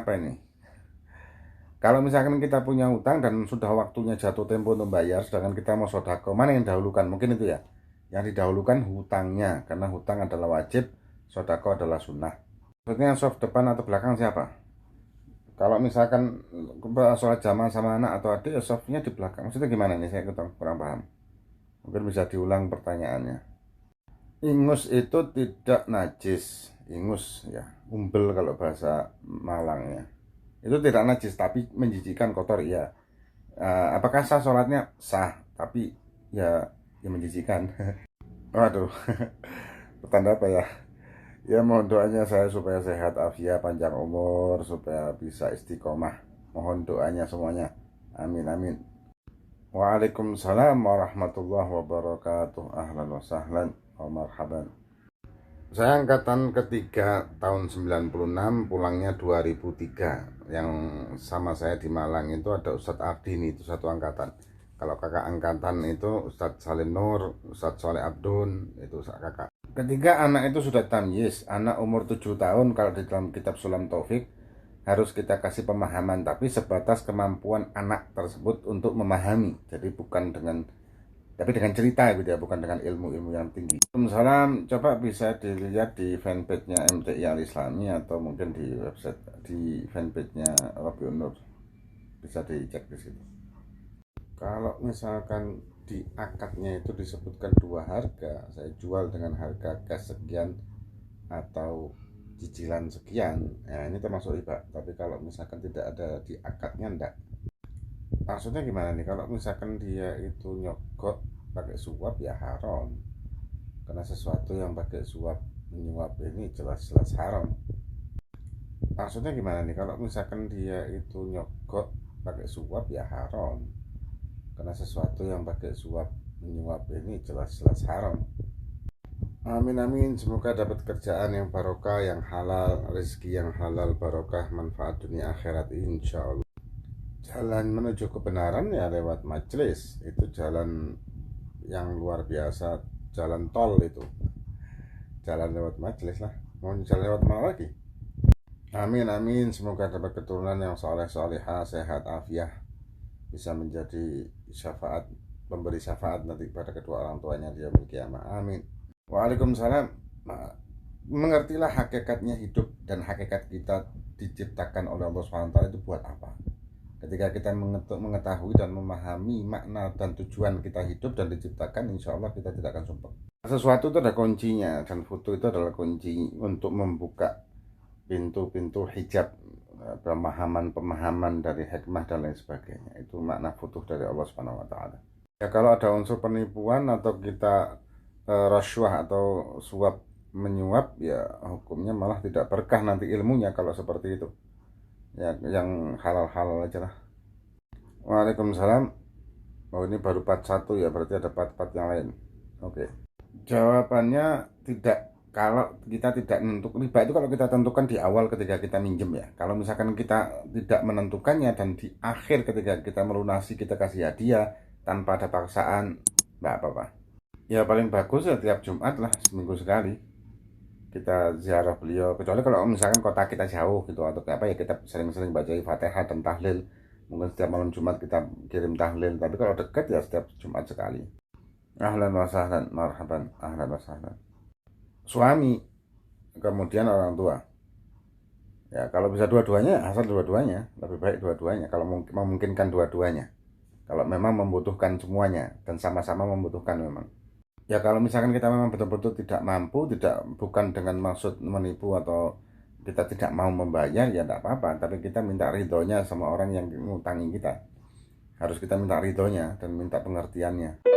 apa ini? Kalau misalkan kita punya hutang dan sudah waktunya jatuh tempo untuk bayar, sedangkan kita mau sodako, mana yang dahulukan? Mungkin itu ya. Yang didahulukan hutangnya, karena hutang adalah wajib, sodako adalah sunnah. Maksudnya soft depan atau belakang siapa? Kalau misalkan sholat jamaah sama anak atau adik, ya softnya di belakang. Maksudnya gimana nih? Saya kurang paham. Mungkin bisa diulang pertanyaannya. Ingus itu tidak najis. Ingus ya, umbel kalau bahasa Malangnya. Itu tidak najis, tapi menjijikan, kotor ya. Apakah sah sholatnya? Sah, tapi ya menjijikan. Waduh, petanda apa ya? Ya mohon doanya saya supaya sehat, afiat, panjang umur, supaya bisa istiqomah. Mohon doanya semuanya. Amin amin. Waalaikumsalam warahmatullahi wabarakatuh. Ahlan wa sahlan wa marhaban. Saya angkatan ketiga tahun 96, pulangnya 2003. Yang sama saya di Malang itu ada Ustadz Ardini, itu satu angkatan. Kalau kakak angkatan itu Ustadz Salim Nur, Ustadz Soleh Abdun, itu kakak. Ketika anak itu sudah tamyiz, anak umur 7 tahun, kalau di dalam kitab Sulam Taufik harus kita kasih pemahaman, tapi sebatas kemampuan anak tersebut untuk memahami. Jadi bukan dengan, tapi dengan cerita gitu ya, bukan dengan ilmu-ilmu yang tinggi. Salam, coba bisa dilihat di fanpage-nya MTI Al-Islami atau mungkin di website, di fanpage-nya Rabiun Nur. Bisa dicek di situ. Kalau misalkan di akadnya itu disebutkan dua harga, saya jual dengan harga cash sekian atau cicilan sekian, ya ini termasuk riba. Tapi kalau misalkan tidak ada di akadnya, enggak. Maksudnya gimana nih? Kalau misalkan dia itu nyogok pakai suap, ya haram. Karena sesuatu yang pakai suap menyuap ini jelas-jelas haram. Maksudnya gimana nih? Kalau misalkan dia itu nyogok pakai suap, ya haram. Karena sesuatu yang pakai suap menyuap ini jelas-jelas haram. Amin amin, semoga dapat kerjaan yang barokah, yang halal, rezeki yang halal, barokah, manfaat dunia akhirat insya Allah. Jalan menuju kebenaran ya lewat majelis, itu jalan yang luar biasa, jalan tol itu. Jalan lewat majelis lah, mau jalan lewat mana lagi? Amin amin, semoga dapat keturunan yang soleh-solehah, sehat, afiah, bisa menjadi syafaat, pemberi syafaat nanti pada kedua orang tuanya di yaumil kiamah. Amin. Waalaikumsalam. Mengertilah hakikatnya hidup dan hakikat kita diciptakan oleh Allah SWT itu buat apa. Ketika kita mengetahui dan memahami makna dan tujuan kita hidup dan diciptakan, insya Allah kita tidak akan sumpah. Sesuatu itu ada kuncinya, dan foto itu adalah kunci untuk membuka pintu-pintu hijab pemahaman dari hikmah dan lain sebagainya. Itu makna futuh dari Allah Subhanahu wa taala. Ya kalau ada unsur penipuan atau kita rasyuah atau suap menyuap, ya hukumnya malah tidak berkah nanti ilmunya kalau seperti itu. Ya yang halal-halal aja lah. Waalaikumsalam. Oh ini baru part 1 ya, berarti ada part-part yang lain. Oke. Jawabannya tidak. Kalau kita tidak menentukan riba itu, kalau kita tentukan di awal ketika kita minjem ya. Kalau misalkan kita tidak menentukannya dan di akhir ketika kita melunasi kita kasih hadiah tanpa ada paksaan, nggak apa-apa. Ya paling bagus ya tiap Jumat lah, seminggu sekali kita ziarah beliau. Kecuali kalau misalkan kota kita jauh gitu atau apa ya, kita sering-sering baca Fatihah dan tahlil. Mungkin setiap malam Jumat kita kirim tahlil. Tapi kalau dekat ya setiap Jumat sekali. Ahlan wa sahlan, marhaban, ahlan wa sahlan. Suami, kemudian orang tua. Ya kalau bisa dua-duanya, asal dua-duanya, lebih baik dua-duanya. Kalau memungkinkan dua-duanya, kalau memang membutuhkan semuanya dan sama-sama membutuhkan memang. Ya kalau misalkan kita memang betul-betul tidak mampu, bukan dengan maksud menipu atau kita tidak mau membayar, ya tidak apa-apa. Tapi kita minta ridhonya sama orang yang ngutangi kita. Harus kita minta ridhonya dan minta pengertiannya.